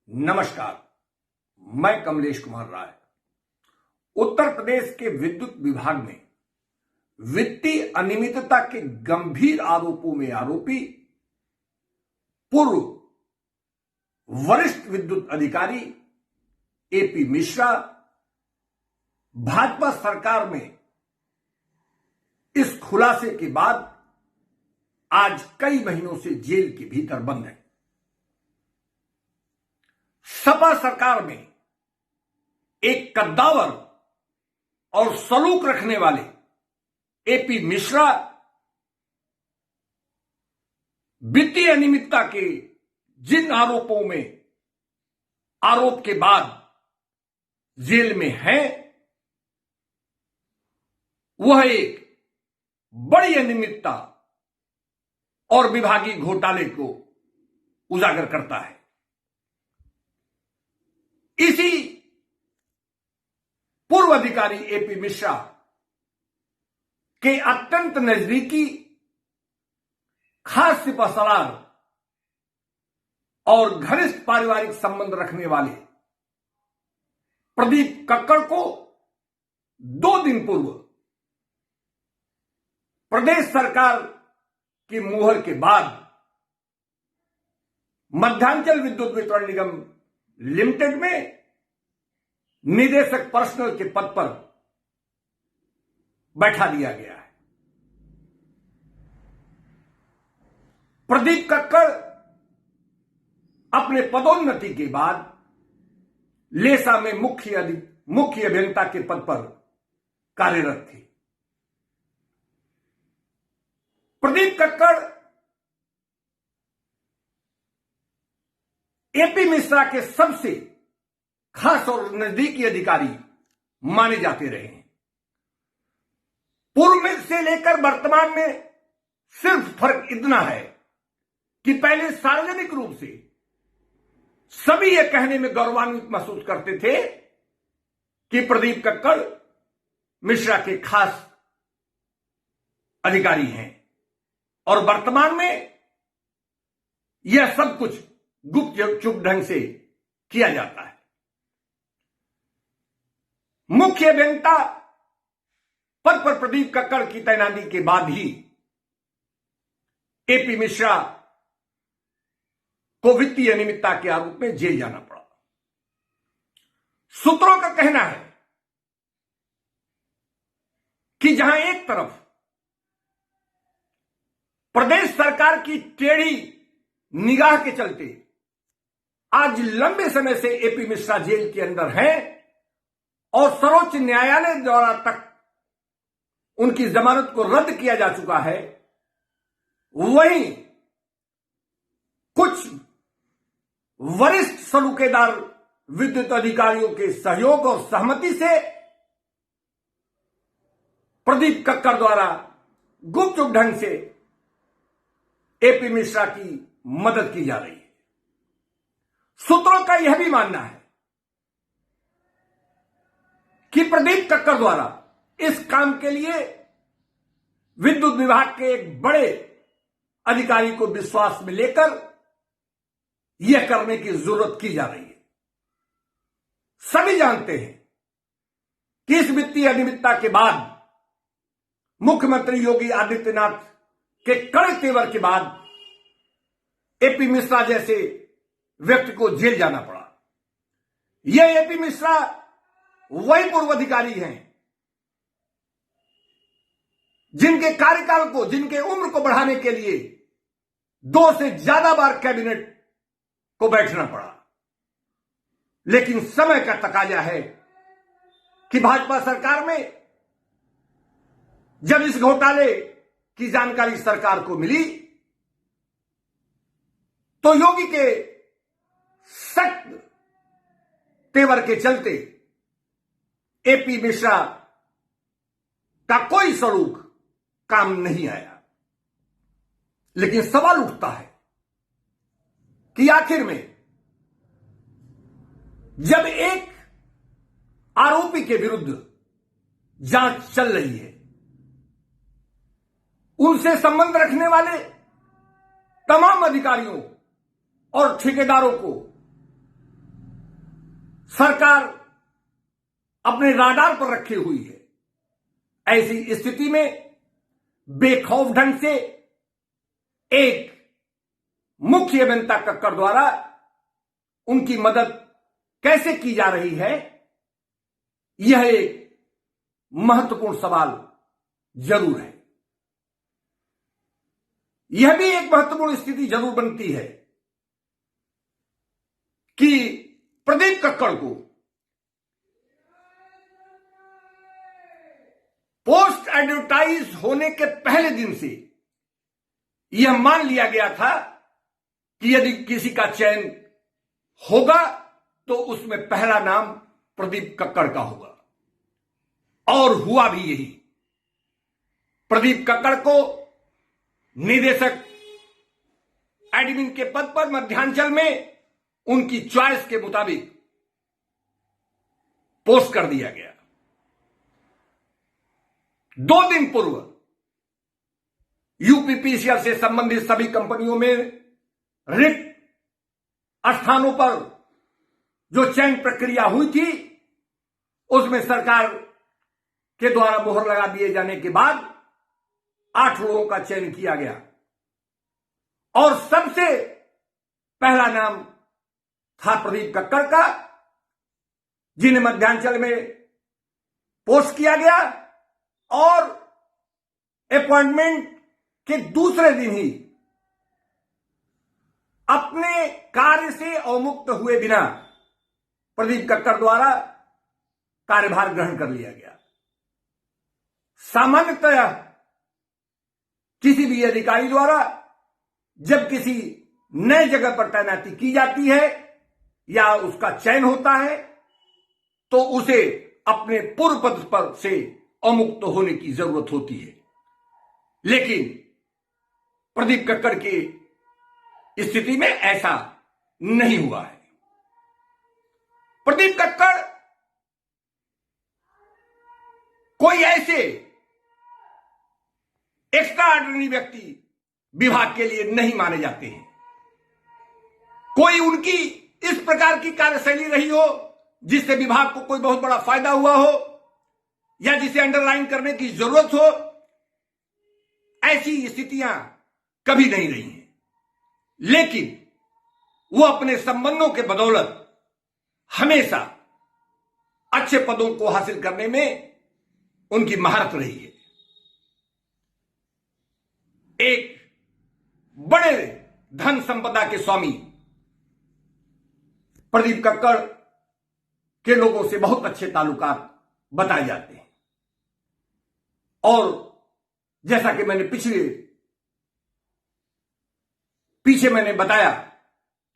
नमस्कार, मैं कमलेश कुमार राय। उत्तर प्रदेश के विद्युत विभाग में वित्तीय अनियमितता के गंभीर आरोपों में आरोपी पूर्व वरिष्ठ विद्युत अधिकारी एपी मिश्रा भाजपा सरकार में इस खुलासे के बाद आज कई महीनों से जेल के भीतर बंद है। सपा सरकार में एक कद्दावर और सलूक रखने वाले एपी मिश्रा वित्तीय अनियमितता के जिन आरोपों में आरोप के बाद जेल में हैं, वह एक बड़ी अनियमितता और विभागीय घोटाले को उजागर करता है। इसी पूर्व अधिकारी एपी मिश्रा के अत्यंत नजदीकी खास सिपहसालार और घनिष्ठ पारिवारिक संबंध रखने वाले प्रदीप कक्कड़ को 2 दिन पूर्व प्रदेश सरकार की मुहर के बाद मध्यांचल विद्युत वितरण निगम लिमिटेड में निदेशक पर्सनल के पद पर बैठा दिया गया है। प्रदीप कक्कड़ अपने पदोन्नति के बाद लेसा में मुख्य अभियंता के पद पर कार्यरत थे। प्रदीप कक्कड़ एपी मिश्रा के सबसे खास और नजदीकी अधिकारी माने जाते रहे हैं। पूर्व में से लेकर वर्तमान में सिर्फ फर्क इतना है कि पहले सार्वजनिक रूप से सभी यह कहने में गौरवान्वित महसूस करते थे कि प्रदीप कक्कड़ मिश्रा के खास अधिकारी हैं, और वर्तमान में यह सब कुछ गुप्त चुप ढंग से किया जाता है। मुख्य अभियंता पद पर प्रदीप कक्कड़ की तैनाती के बाद ही एपी मिश्रा को वित्तीय अनियमितता के आरोप में जेल जाना पड़ा। सूत्रों का कहना है कि जहां एक तरफ प्रदेश सरकार की टेढ़ी निगाह के चलते आज लंबे समय से एपी मिश्रा जेल के अंदर हैं और सर्वोच्च न्यायालय द्वारा तक उनकी जमानत को रद्द किया जा चुका है, वहीं कुछ वरिष्ठ सलूकेदार विद्युत अधिकारियों के सहयोग और सहमति से प्रदीप कक्कड़ द्वारा गुप्त ढंग से एपी मिश्रा की मदद की जा रही है। सूत्रों का यह भी मानना है कि प्रदीप कक्कड़ द्वारा इस काम के लिए विद्युत विभाग के एक बड़े अधिकारी को विश्वास में लेकर यह करने की जरूरत की जा रही है। सभी जानते हैं कि इस वित्तीय अनियमितता के बाद मुख्यमंत्री योगी आदित्यनाथ के कड़े तेवर के बाद एपी मिश्रा जैसे व्यक्ति को जेल जाना पड़ा। यह एपी मिश्रा वही पूर्व अधिकारी हैं जिनके कार्यकाल को, जिनके उम्र को बढ़ाने के लिए 2 से ज्यादा बार कैबिनेट को बैठना पड़ा। लेकिन समय का तकाजा है कि भाजपा सरकार में जब इस घोटाले की जानकारी सरकार को मिली तो योगी के सख्त तेवर के चलते एपी मिश्रा का कोई सलूक काम नहीं आया। लेकिन सवाल उठता है कि आखिर में जब एक आरोपी के विरुद्ध जांच चल रही है, उनसे संबंध रखने वाले तमाम अधिकारियों और ठेकेदारों को सरकार अपने राडार पर रखी हुई है। ऐसी स्थिति में बेखौफ ढंग से एक मुख्य अभियंता कक्कड़ द्वारा उनकी मदद कैसे की जा रही है, यह एक महत्वपूर्ण सवाल जरूर है। यह भी एक महत्वपूर्ण स्थिति जरूर बनती है कि प्रदीप कक्कड़ को पोस्ट एडवर्टाइज होने के पहले दिन से यह मान लिया गया था कि यदि किसी का चयन होगा तो उसमें पहला नाम प्रदीप कक्कड़ का होगा, और हुआ भी यही। प्रदीप कक्कड़ को निदेशक एडमिन के पद पर मध्यांचल में उनकी चॉइस के मुताबिक पोस्ट कर दिया गया। 2 दिन पूर्व यूपीपीसीएल से संबंधित सभी कंपनियों में रिक्त स्थानों पर जो चयन प्रक्रिया हुई थी, उसमें सरकार के द्वारा मोहर लगा दिए जाने के बाद 8 लोगों का चयन किया गया, और सबसे पहला नाम था प्रदीप कक्कड़ का, जिन्हें मध्यांचल में पोस्ट किया गया, और अपॉइंटमेंट के दूसरे दिन ही अपने कार्य से अवमुक्त हुए बिना प्रदीप कक्कड़ द्वारा कार्यभार ग्रहण कर लिया गया। सामान्यतः किसी भी अधिकारी द्वारा जब किसी नए जगह पर तैनाती की जाती है या उसका चयन होता है, तो उसे अपने पूर्व पद पर से अवमुक्त होने की जरूरत होती है। लेकिन प्रदीप कक्कड़ की स्थिति में ऐसा नहीं हुआ है। प्रदीप कक्कड़ कोई ऐसे एक्स्ट्रा ऑर्डिनरी व्यक्ति विभाग के लिए नहीं माने जाते हैं। कोई उनकी इस प्रकार की कार्यशैली रही हो जिससे विभाग को कोई बहुत बड़ा फायदा हुआ हो या जिसे अंडरलाइन करने की जरूरत हो, ऐसी स्थितियां कभी नहीं रही हैं। लेकिन वो अपने संबंधों के बदौलत हमेशा अच्छे पदों को हासिल करने में उनकी महारत रही है। एक बड़े धन संपदा के स्वामी प्रदीप कक्कड़ के लोगों से बहुत अच्छे ताल्लुकात बताए जाते हैं, और जैसा कि मैंने पीछे मैंने बताया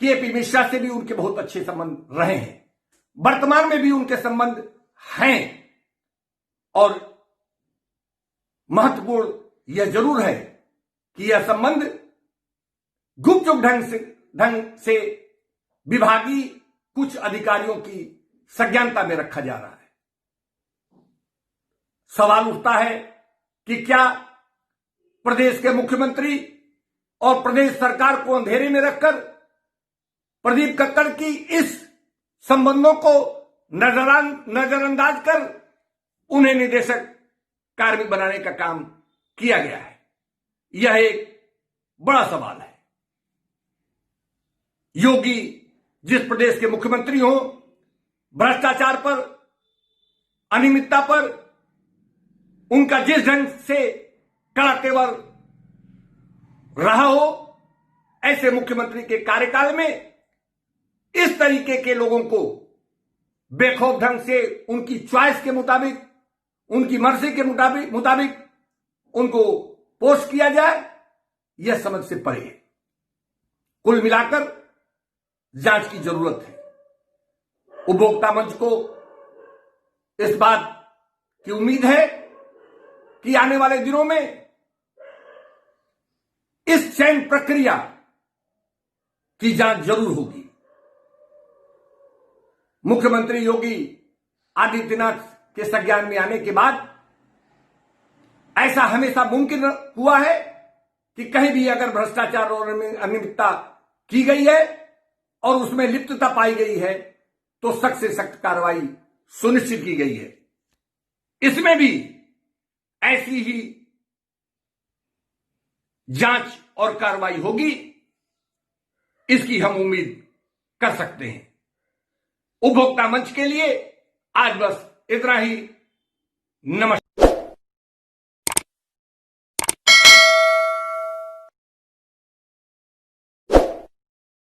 कि एपी मिश्रा से भी उनके बहुत अच्छे संबंध रहे हैं, वर्तमान में भी उनके संबंध हैं, और महत्वपूर्ण यह जरूर है कि यह संबंध गुपचुप ढंग से विभागीय कुछ अधिकारियों की संज्ञानता में रखा जा रहा है। सवाल उठता है कि क्या प्रदेश के मुख्यमंत्री और प्रदेश सरकार को अंधेरे में रखकर प्रदीप कक्कड़ की इस संबंधों को नजरअंदाज कर उन्हें निदेशक कार्मिक बनाने का काम किया गया है? यह एक बड़ा सवाल है। योगी जिस प्रदेश के मुख्यमंत्री हो, भ्रष्टाचार पर, अनियमितता पर उनका जिस ढंग से कड़ा तेवर रहा हो, ऐसे मुख्यमंत्री के कार्यकाल में इस तरीके के लोगों को बेखौफ ढंग से उनकी चॉइस के मुताबिक, उनकी मर्जी के मुताबिक उनको पोस्ट किया जाए, यह समझ से परे है। कुल मिलाकर जांच की जरूरत है। उपभोक्ता मंच को इस बात की उम्मीद है कि आने वाले दिनों में इस चयन प्रक्रिया की जांच जरूर होगी। मुख्यमंत्री योगी आदित्यनाथ के संज्ञान में आने के बाद ऐसा हमेशा मुमकिन हुआ है कि कहीं भी अगर भ्रष्टाचार और अनियमितता की गई है और उसमें लिप्तता पाई गई है, तो सख्त से सख्त कार्रवाई सुनिश्चित की गई है। इसमें भी ऐसी ही जांच और कार्रवाई होगी, इसकी हम उम्मीद कर सकते हैं। उपभोक्ता मंच के लिए आज बस इतना ही। नमस्कार।